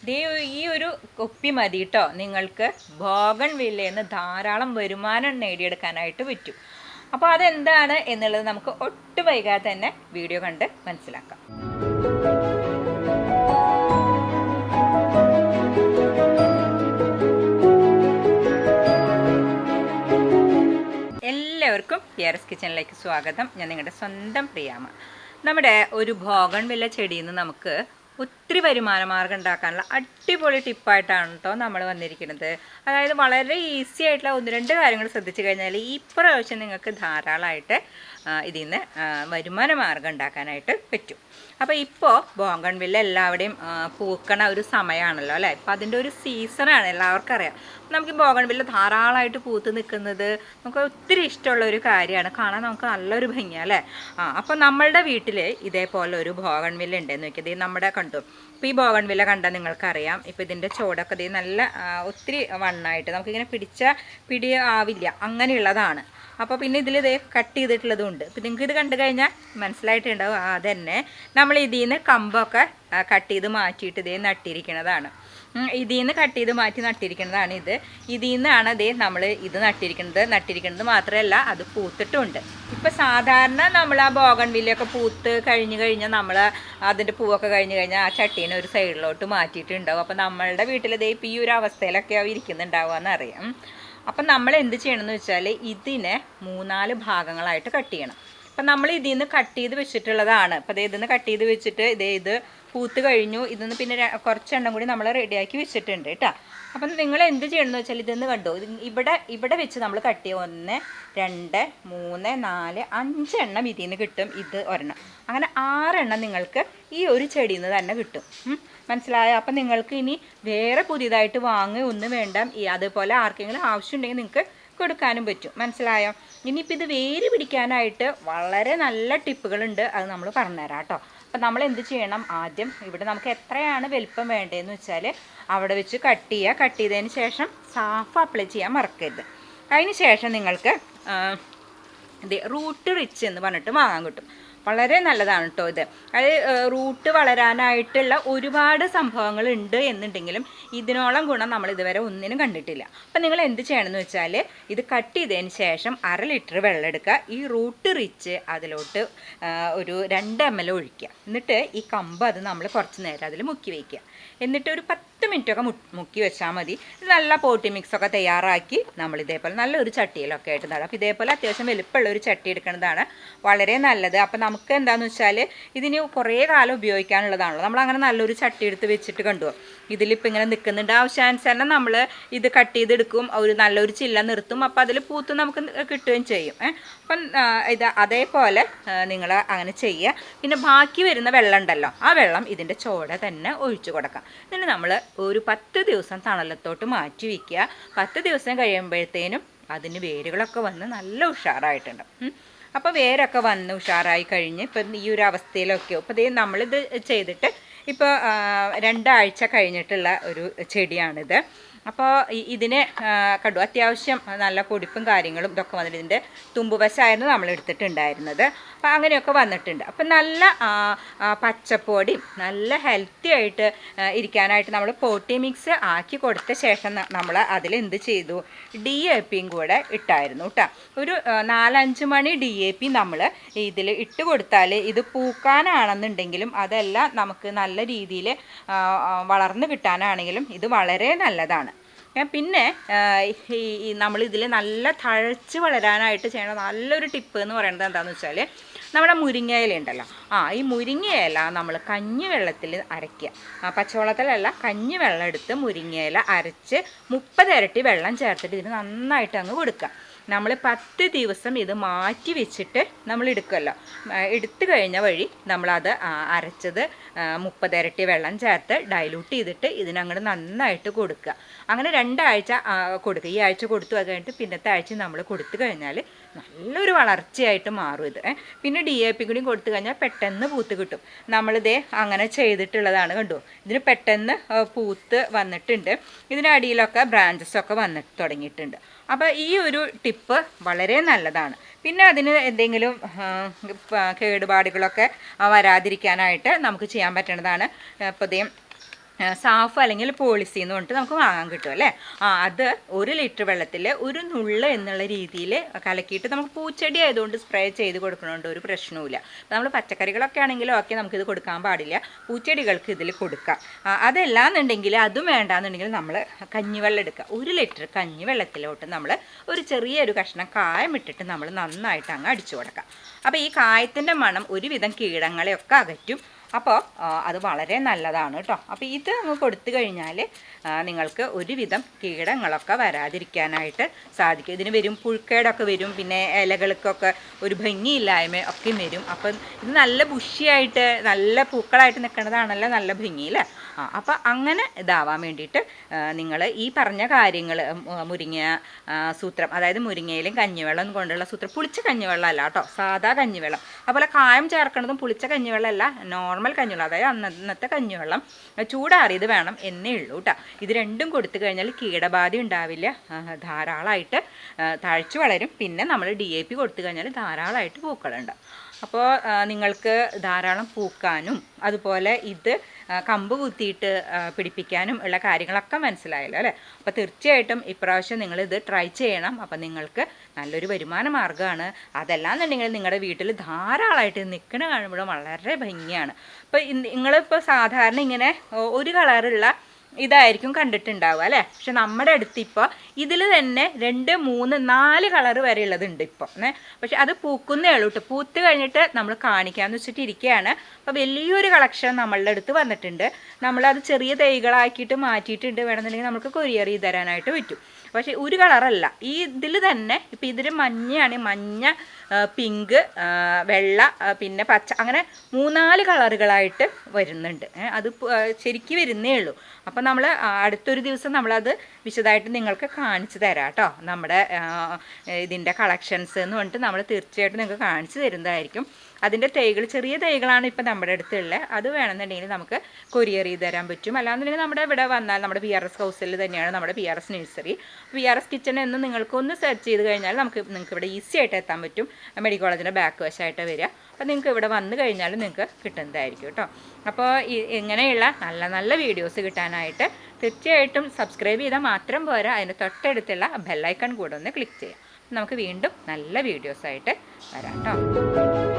ദേ ഈ ഒരു കുപ്പി മതി കേട്ടോ, നിങ്ങൾക്ക് ബോഗൺവില്ലയിൽ നിന്ന് ധാരാളം വരുമാനം നേടിയെടുക്കാനായിട്ട് പറ്റും. അപ്പോൾ അതെന്താണ് എന്നുള്ളത് നമുക്ക് ഒട്ടും വൈകാതെ തന്നെ വീഡിയോ കണ്ട് മനസ്സിലാക്കാം. എല്ലാവർക്കും പിയർസ് കിച്ചണിലേക്ക് സ്വാഗതം. ഞാൻ നിങ്ങളുടെ സ്വന്തം പ്രിയാമ. നമ്മുടെ ഒരു ബോഗൺവില്ല ചെടിയിൽ നിന്ന് നമുക്ക് ഒത്തിരി വരുമാന മാർഗം ഉണ്ടാക്കാനുള്ള അടിപൊളി ടിപ്പായിട്ടാണ് കേട്ടോ നമ്മൾ വന്നിരിക്കുന്നത്. അതായത് വളരെ ഈസി ആയിട്ടുള്ള 1-2 കാര്യങ്ങൾ ശ്രദ്ധിച്ചു കഴിഞ്ഞാൽ ഈ പ്രാവശ്യം നിങ്ങൾക്ക് ധാരാളമായിട്ട് ഇതിൽ നിന്ന് വരുമാന മാർഗം ഉണ്ടാക്കാനായിട്ട് പറ്റും. അപ്പോൾ ഇപ്പോൾ ബോഗൺവില്ല എല്ലാവരുടെയും പൂക്കണ ഒരു സമയമാണല്ലോ അല്ലേ. ഇപ്പം അതിൻ്റെ ഒരു സീസണാണ്, എല്ലാവർക്കും അറിയാം. നമുക്ക് ബോഗൺവില്ല ധാരാളമായിട്ട് പൂത്ത് നിൽക്കുന്നത് നമുക്ക് ഒത്തിരി ഇഷ്ടമുള്ള ഒരു കാര്യമാണ്. കാണാൻ നമുക്ക് നല്ലൊരു ഭംഗിയാണ് അല്ലേ. അപ്പോൾ നമ്മളുടെ വീട്ടിൽ ഇതേപോലെ ഒരു ബോഗൺവില്ല ഉണ്ടെന്ന് നോക്കിയത് നമ്മുടെ കണ്ടു. ഇപ്പോൾ ഈ ബോഗൺവില്ല കണ്ടാൽ നിങ്ങൾക്കറിയാം, ഇപ്പോൾ ഇതിൻ്റെ ചോടൊക്കെ ഇത് നല്ല ഒത്തിരി വണ്ണായിട്ട് നമുക്കിങ്ങനെ പിടി ആവില്ല, അങ്ങനെയുള്ളതാണ്. അപ്പോൾ പിന്നെ ഇതിൽ ഇത് കട്ട് ചെയ്തിട്ടുള്ളതുണ്ട്. ഇപ്പോൾ നിങ്ങൾക്ക് ഇത് കണ്ടു കഴിഞ്ഞാൽ മനസ്സിലായിട്ടുണ്ടാവും. അതന്നെ നമ്മൾ ഇതിൽ നിന്ന് കമ്പൊക്കെ കട്ട് ചെയ്ത് മാറ്റിയിട്ട് ഇതേ നട്ടിരിക്കുന്നതാണ്. ഇതിൽ നിന്ന് കട്ട് ചെയ്ത് മാറ്റി നട്ടിരിക്കുന്നതാണ് ഇത്. ഇതിൽ നിന്നാണ് അതേ നമ്മൾ ഇത് നട്ടിരിക്കുന്നത് മാത്രമല്ല അത് പൂത്തിട്ടുമുണ്ട്. ഇപ്പം സാധാരണ നമ്മൾ ആ ബോഗൺവില്ലയൊക്കെ പൂത്ത് കഴിഞ്ഞാൽ നമ്മൾ അതിൻ്റെ പൂവൊക്കെ കഴിഞ്ഞാൽ ആ ചട്ടീനെ ഒരു സൈഡിലോട്ട് മാറ്റിയിട്ടുണ്ടാവും. അപ്പോൾ നമ്മളുടെ വീട്ടിൽ ഇതേ ഇപ്പോൾ ഈ ഒരു അവസ്ഥയിലൊക്കെ ഇരിക്കുന്നുണ്ടാവുക എന്നറിയാം. അപ്പം നമ്മൾ എന്ത് ചെയ്യണമെന്ന് വെച്ചാൽ ഇതിനെ 3-4 ഭാഗങ്ങളായിട്ട് കട്ട് ചെയ്യണം. അപ്പം നമ്മൾ ഇതിൽ നിന്ന് കട്ട് ചെയ്ത് വെച്ചിട്ടുള്ളതാണ്. അപ്പോൾ ഇതിൽ നിന്ന് കട്ട് ചെയ്ത് വെച്ചിട്ട് ഇത് പൂത്ത് കഴിഞ്ഞു. ഇതിന്ന് പിന്നെ കുറച്ചെണ്ണം കൂടി നമ്മൾ റെഡിയാക്കി വെച്ചിട്ടുണ്ട് കേട്ടോ. അപ്പം നിങ്ങൾ എന്ത് ചെയ്യണമെന്ന് വെച്ചാൽ ഇതെന്ന് കണ്ടു, ഇവിടെ വെച്ച് നമ്മൾ കട്ട് ചെയ്യുക 1, 2, 3, 4, 5 എണ്ണം ഇതിൽ നിന്ന് കിട്ടും. ഇത് ഒരെണ്ണം, അങ്ങനെ 6 എണ്ണം നിങ്ങൾക്ക് ഈ ഒരു ചെടിയിൽ നിന്ന് തന്നെ കിട്ടും. മനസ്സിലായോ? അപ്പം നിങ്ങൾക്ക് ഇനി വേറെ പുതിയതായിട്ട് ഒന്നും വേണ്ട. അതുപോലെ ആർക്കെങ്കിലും ആവശ്യമുണ്ടെങ്കിൽ നിങ്ങൾക്ക് കൊടുക്കാനും പറ്റും. മനസ്സിലായോ? ഇനിയിപ്പോൾ ഇത് വേര് പിടിക്കാനായിട്ട് വളരെ നല്ല ടിപ്പുകളുണ്ട്, അത് നമ്മൾ പറഞ്ഞുതരാം കേട്ടോ. അപ്പം നമ്മൾ എന്ത് ചെയ്യണം, ആദ്യം ഇവിടെ നമുക്ക് എത്രയാണ് വലിപ്പം വേണ്ടതെന്ന് വെച്ചാൽ അവിടെ വെച്ച് കട്ട് ചെയ്തതിന് ശേഷം സാഫ് അപ്ലൈ ചെയ്യാൻ മറക്കരുത്. അതിന് ശേഷം നിങ്ങൾക്ക് ഇത് റൂട്ട് റിച്ച് എന്ന് പറഞ്ഞിട്ട് വാങ്ങാൻ കിട്ടും. വളരെ നല്ലതാണ് കേട്ടോ ഇത്. അത് റൂട്ട് വളരാനായിട്ടുള്ള ഒരുപാട് സംഭവങ്ങൾ ഉണ്ട് എന്നുണ്ടെങ്കിലും ഇതിനോളം ഗുണം നമ്മൾ ഇതുവരെ ഒന്നിനും കണ്ടിട്ടില്ല. അപ്പം നിങ്ങൾ എന്ത് ചെയ്യണമെന്ന് വെച്ചാൽ ഇത് കട്ട് ചെയ്തതിന് ശേഷം 1/2 ലിറ്റർ വെള്ളം എടുക്കുക. ഈ റൂട്ട് റിച്ച് അതിലോട്ട് ഒരു 2 ml ഒഴിക്കുക. എന്നിട്ട് ഈ കമ്പ് അത് നമ്മൾ കുറച്ച് നേരം അതിൽ മുക്കി വയ്ക്കുക. എന്നിട്ട് ഒരു 10 മിനിറ്റൊക്കെ മുക്കി വെച്ചാൽ മതി. ഇത് നല്ല പോട്ടി മിക്സൊക്കെ തയ്യാറാക്കി നമ്മൾ ഇതേപോലെ നല്ലൊരു ചട്ടിയിലൊക്കെ ആയിട്ട് നടാം. അപ്പോൾ ഇതേപോലെ അത്യാവശ്യം വലുപ്പമുള്ള ഒരു ചട്ടി എടുക്കുന്നതാണ് വളരെ നല്ലത്. അപ്പോൾ നമുക്ക് എന്താണെന്ന് വെച്ചാൽ ഇതിന് കുറേ കാലം ഉപയോഗിക്കാനുള്ളതാണല്ലോ. നമ്മളങ്ങനെ നല്ലൊരു ചട്ടി എടുത്ത് വെച്ചിട്ട് കണ്ടു ഇതിലിപ്പോൾ ഇങ്ങനെ നിൽക്കുന്നുണ്ട്. ആവശ്യാനുസരണം നമ്മൾ ഇത് കട്ട് ചെയ്തെടുക്കും, ഒരു നല്ലൊരു ചില്ല നിർത്തും. അപ്പോൾ അതിൽ പൂത്ത് നമുക്ക് കിട്ടുകയും ചെയ്യും. അപ്പം ഇത് അതേപോലെ നിങ്ങൾ അങ്ങനെ ചെയ്യുക. പിന്നെ ബാക്കി വരുന്ന വെള്ളം ഉണ്ടല്ലോ, ആ വെള്ളം ഇതിൻ്റെ ചോട തന്നെ ഒഴിച്ചു കൊടുക്കാം. എന്നിട്ട് നമ്മൾ ഒരു 10 ദിവസം തണലത്തോട്ട് മാറ്റി വയ്ക്കുക. 10 ദിവസം കഴിയുമ്പോഴത്തേനും അതിന് വേരുകളൊക്കെ വന്ന് നല്ല ഉഷാറായിട്ടുണ്ട്. അപ്പോൾ വേരൊക്കെ വന്ന് ഉഷാറായി കഴിഞ്ഞ് ഇപ്പം ഈ ഒരു അവസ്ഥയിലൊക്കെ ഇപ്പോൾ നമ്മളിത് ചെയ്തിട്ട് ഇപ്പോൾ 2 ആഴ്ച കഴിഞ്ഞിട്ടുള്ള ഒരു ചെടിയാണിത്. അപ്പോൾ ഇതിന് കണ്ടു അത്യാവശ്യം നല്ല പൊടിപ്പും കാര്യങ്ങളും ഇതൊക്കെ വന്നിട്ട് ഇതിൻ്റെ തുമ്പുവശമായിരുന്നു നമ്മൾ എടുത്തിട്ടുണ്ടായിരുന്നത്. അപ്പോൾ അങ്ങനെയൊക്കെ വന്നിട്ടുണ്ട്. അപ്പം നല്ല പച്ചപ്പൊടിയും നല്ല ഹെൽത്തി ആയിട്ട് ഇരിക്കാനായിട്ട് നമ്മൾ പോട്ടി മിക്സ് ആക്കി കൊടുത്ത ശേഷം നമ്മൾ അതിലെന്ത് ചെയ്തു, DAP കൂടെ ഇട്ടായിരുന്നു കേട്ടോ. ഒരു 4-5 മണി DAP നമ്മൾ ഇതിൽ ഇട്ട് കൊടുത്താൽ ഇത് പൂക്കാനാണെന്നുണ്ടെങ്കിലും അതെല്ലാം നമുക്ക് നല്ല രീതിയിൽ വളർന്നു കിട്ടാനാണെങ്കിലും ഇത് വളരെ നല്ലതാണ്. പിന്നെ നമ്മളിതിൽ നല്ല തഴച്ച് വളരാനായിട്ട് ചെയ്യണ നല്ലൊരു ടിപ്പ് എന്ന് പറയുന്നത് എന്താണെന്ന് വെച്ചാൽ നമ്മുടെ മുരിങ്ങയില ഉണ്ടല്ലോ, ഈ മുരിങ്ങയില നമ്മൾ കഞ്ഞിവെള്ളത്തിൽ അരയ്ക്കുക. പച്ചവെള്ളത്തിലല്ല, കഞ്ഞിവെള്ളം എടുത്ത് മുരിങ്ങയില അരച്ച് 30 ഇരട്ടി വെള്ളം ചേർത്തിട്ട് ഇതിന് നന്നായിട്ട് അങ്ങ് കൊടുക്കുക. നമ്മൾ 10 ദിവസം ഇത് മാറ്റി വെച്ചിട്ട് നമ്മൾ എടുക്കുമല്ലോ, എടുത്തു കഴിഞ്ഞ വഴി നമ്മളത് അരച്ചത് 30 ഇരട്ടി വെള്ളം ചേർത്ത് ഡൈലൂട്ട് ചെയ്തിട്ട് ഇതിനങ്ങോട്ട് നന്നായിട്ട് കൊടുക്കുക. അങ്ങനെ 2 ആഴ്ച കൊടുക്കുക. ഈ ആഴ്ച കൊടുത്തു, അത് കഴിഞ്ഞിട്ട് പിന്നത്തെ ആഴ്ച നമ്മൾ കൊടുത്തു കഴിഞ്ഞാൽ നല്ലൊരു വളർച്ചയായിട്ട് മാറും ഇത്. പിന്നെ DAP കൂടി കൊടുത്തു കഴിഞ്ഞാൽ പെട്ടെന്ന് പൂത്ത് കിട്ടും. നമ്മളിതേ അങ്ങനെ ചെയ്തിട്ടുള്ളതാണ്. കണ്ടു, ഇതിന് പെട്ടെന്ന് പൂത്ത് വന്നിട്ടുണ്ട്. ഇതിനടിയിലൊക്കെ ബ്രാഞ്ചസൊക്കെ വന്നിട്ട് തുടങ്ങിയിട്ടുണ്ട്. അപ്പോൾ ഈ ഒരു ടിപ്പ് വളരെ നല്ലതാണ്. പിന്നെ അതിന് എന്തെങ്കിലും കേടുപാടുകളൊക്കെ വരാതിരിക്കാനായിട്ട് നമുക്ക് ചെയ്യാൻ പറ്റുന്നതാണ്. അപ്പോൾ സാഫ് അല്ലെങ്കിൽ പോളിസി എന്ന് പറഞ്ഞിട്ട് നമുക്ക് വാങ്ങാൻ കിട്ടും അല്ലേ. അത് 1 ലിറ്റർ വെള്ളത്തിൽ 1 നുള്ള് എന്നുള്ള രീതിയിൽ കലക്കിയിട്ട് നമുക്ക് പൂച്ചെടി ആയതുകൊണ്ട് സ്പ്രേ ചെയ്ത് കൊടുക്കണോണ്ട് ഒരു പ്രശ്നവുമില്ല. നമ്മൾ പച്ചക്കറികളൊക്കെ ആണെങ്കിലും ഒക്കെ നമുക്കിത് കൊടുക്കാൻ പാടില്ല, പൂച്ചെടികൾക്ക് ഇതിൽ കൊടുക്കാം. അതല്ലാന്നുണ്ടെങ്കിൽ അതും വേണ്ടാന്നുണ്ടെങ്കിൽ നമ്മൾ കഞ്ഞിവെള്ളം എടുക്കുക. 1 ലിറ്റർ കഞ്ഞിവെള്ളത്തിലോട്ട് നമ്മൾ ഒരു ചെറിയൊരു കഷ്ണം കായം ഇട്ടിട്ട് നമ്മൾ നന്നായിട്ട് അങ്ങ് അടിച്ചു കൊടുക്കാം. അപ്പോൾ ഈ കായത്തിൻ്റെ മണം ഒരുവിധം കീടങ്ങളെയൊക്കെ അകറ്റും. അപ്പോൾ അത് വളരെ നല്ലതാണ് കേട്ടോ. അപ്പോൾ ഇത് അങ്ങ് കൊടുത്തു കഴിഞ്ഞാൽ നിങ്ങൾക്ക് ഒരുവിധം കീടങ്ങളൊക്കെ വരാതിരിക്കാനായിട്ട് സാധിക്കും. ഇതിന് വരും പുഴുക്കേടൊക്കെ വരും, പിന്നെ ഇലകൾക്കൊക്കെ ഒരു ഭംഗിയില്ലായ്മ ഒക്കെ വരും. അപ്പം ഇത് നല്ല ബുഷിയായിട്ട് നല്ല പൂക്കളായിട്ട് നിൽക്കുന്നതാണല്ലോ നല്ല ഭംഗി അല്ലേ. അപ്പോൾ അങ്ങനെ ഇതാവാൻ വേണ്ടിയിട്ട് നിങ്ങൾ ഈ പറഞ്ഞ കാര്യങ്ങൾ മുരിങ്ങ സൂത്രം, അതായത് മുരിങ്ങയിലും കഞ്ഞിവെള്ളം കൊണ്ടുള്ള സൂത്രം, പുളിച്ച കഞ്ഞിവെള്ളം അല്ല കേട്ടോ, സാധാ കഞ്ഞിവെള്ളം. അതുപോലെ കായം ചേർക്കുന്നതും പുളിച്ച കഞ്ഞിവെള്ളം അല്ല, നോർമൽ കഞ്ഞിവെള്ളം, അതായത് അന്നത്തെ കഞ്ഞിവെള്ളം ചൂടാറിയത് വേണം എന്നേ ഉള്ളൂ കേട്ടോ. ഇത് രണ്ടും കൊടുത്തു കഴിഞ്ഞാൽ കീടബാധ ഉണ്ടാവില്ല, ധാരാളമായിട്ട് തഴച്ചു വളരും. പിന്നെ നമ്മൾ DAP കൊടുത്തു കഴിഞ്ഞാൽ ധാരാളമായിട്ട് പൂക്കളുണ്ടാവും. അപ്പോൾ നിങ്ങൾക്ക് ധാരാളം പൂക്കാനും അതുപോലെ ഇത് കമ്പ് കുത്തിയിട്ട് പിടിപ്പിക്കാനും ഉള്ള കാര്യങ്ങളൊക്കെ മനസ്സിലായല്ലോ അല്ലേ. അപ്പോൾ തീർച്ചയായിട്ടും ഇപ്രാവശ്യം നിങ്ങളിത് ട്രൈ ചെയ്യണം. അപ്പം നിങ്ങൾക്ക് നല്ലൊരു വരുമാന മാർഗ്ഗമാണ്. അതല്ലാന്നുണ്ടെങ്കിൽ നിങ്ങളുടെ വീട്ടിൽ ധാരാളമായിട്ട് നിൽക്കണ കാണുമ്പോൾ വളരെ ഭംഗിയാണ്. അപ്പോൾ നിങ്ങളിപ്പോൾ സാധാരണ ഇങ്ങനെ ഒരു കളറുള്ള ഇതായിരിക്കും കണ്ടിട്ടുണ്ടാവുക അല്ലേ. പക്ഷെ നമ്മുടെ അടുത്ത് ഇപ്പോൾ ഇതിൽ തന്നെ 2, 3, 4 കളർ വരെ ഉള്ളതുണ്ട് ഇപ്പോൾ. പക്ഷെ അത് പൂക്കുന്നേ ഉള്ളൂ കേട്ടോ. പൂത്ത് കഴിഞ്ഞിട്ട് നമ്മൾ കാണിക്കാമെന്ന് വെച്ചിട്ട് ഇരിക്കുകയാണ്. അപ്പോൾ വലിയൊരു കളക്ഷൻ നമ്മളുടെ അടുത്ത് വന്നിട്ടുണ്ട്. നമ്മളത് ചെറിയ തൈകളാക്കിയിട്ട് മാറ്റിയിട്ടുണ്ട്. വേണമെന്നുണ്ടെങ്കിൽ നമുക്ക് കൊറിയർ ചെയ്ത് തരാനായിട്ട് പറ്റും. പക്ഷേ ഒരു കളറല്ല, ഈ ഇതിൽ തന്നെ ഇപ്പം ഇതിൽ മഞ്ഞയാണ്, മഞ്ഞ, പിങ്ക്, വെള്ള, പിന്നെ പച്ച, അങ്ങനെ 3-4 കളറുകളായിട്ട് വരുന്നുണ്ട്. അത് ശരിക്കും വരുന്നേ ഉള്ളൂ. അപ്പം നമ്മൾ അടുത്തൊരു ദിവസം നമ്മളത് വിശദമായിട്ട് നിങ്ങൾക്ക് കാണിച്ചു തരാം കേട്ടോ. നമ്മുടെ ഇതിൻ്റെ കളക്ഷൻസ് എന്ന് പറഞ്ഞിട്ട് നമ്മൾ തീർച്ചയായിട്ടും നിങ്ങൾക്ക് കാണിച്ചു തരുന്നതായിരിക്കും. അതിൻ്റെ തൈകൾ, ചെറിയ തൈകളാണ് ഇപ്പം നമ്മുടെ അടുത്തുള്ളത്. അത് വേണമെന്നുണ്ടെങ്കിൽ നമുക്ക് കൊറിയർ ചെയ്ത് തരാൻ പറ്റും. അല്ലാന്നുണ്ടെങ്കിൽ നമ്മുടെ ഇവിടെ വന്നാൽ നമ്മുടെ PRS ഹൗസിൽ തന്നെയാണ് നമ്മുടെ PRS നഴ്സറി. PRS കിച്ചൺ എന്ന് നിങ്ങൾക്കൊന്ന് സെർച്ച് ചെയ്ത് കഴിഞ്ഞാൽ നിങ്ങൾക്ക് ഇവിടെ ഈസി ആയിട്ട് എത്താൻ പറ്റും. മെഡിക്കൽ കോളേജിൻ്റെ ബാക്ക് വശമായിട്ട് വരിക. അപ്പോൾ നിങ്ങൾക്ക് ഇവിടെ വന്നു കഴിഞ്ഞാൽ നിങ്ങൾക്ക് കിട്ടുന്നതായിരിക്കും കേട്ടോ. അപ്പോൾ ഇങ്ങനെയുള്ള നല്ല നല്ല വീഡിയോസ് കിട്ടാനായിട്ട് തീർച്ചയായിട്ടും സബ്സ്ക്രൈബ് ചെയ്താൽ മാത്രം പോരാ, അതിന് തൊട്ടടുത്തുള്ള ബെല്ലൈക്കൺ കൂടെ ഒന്ന് ക്ലിക്ക് ചെയ്യാം. നമുക്ക് വീണ്ടും നല്ല വീഡിയോസായിട്ട് വരാം കേട്ടോ.